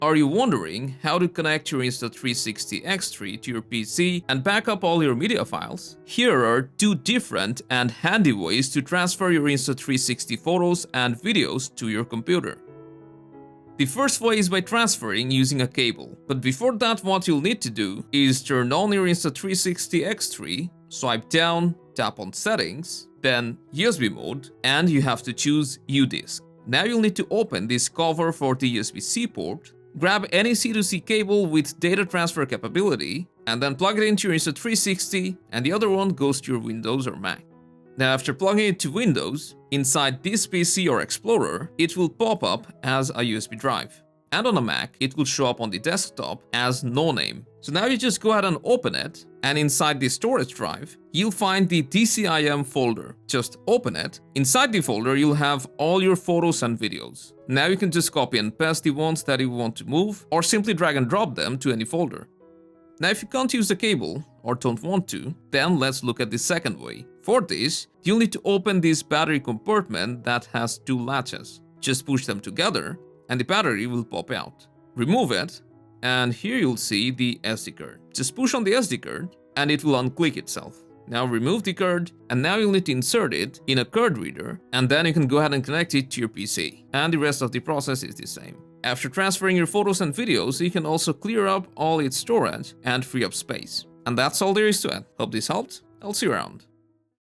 Are you wondering how to connect your Insta360 X3 to your PC and back up all your media files? Here are two different and handy ways to transfer your Insta360 photos and videos to your computer. The first way is by transferring using a cable. But before that, what you'll need to do is turn on your Insta360 X3, swipe down, tap on Settings, then USB mode, and you have to choose U-Disk. Now you'll need to open this cover for the USB-C port, grab any C2C cable with data transfer capability, and then plug it into your Insta360, and the other one goes to your Windows or Mac. Now after plugging it to Windows, inside this PC or Explorer, it will pop up as a USB drive. And on a Mac, it will show up on the desktop as no name. So now you just go ahead and open it, and inside the storage drive, you'll find the DCIM folder. Just open it. Inside the folder, you'll have all your photos and videos. Now you can just copy and paste the ones that you want to move, or simply drag and drop them to any folder. Now if you can't use the cable, or don't want to, then let's look at the second way. For this, you'll need to open this battery compartment that has two latches. Just push them together, and the battery will pop out. Remove it, and here you'll see the SD card. Just push on the SD card, and it will unclick itself. Now remove the card, and now you'll need to insert it in a card reader, and then you can go ahead and connect it to your PC. And the rest of the process is the same. After transferring your photos and videos, you can also clear up all its storage and free up space. And that's all there is to it. Hope this helped. I'll see you around.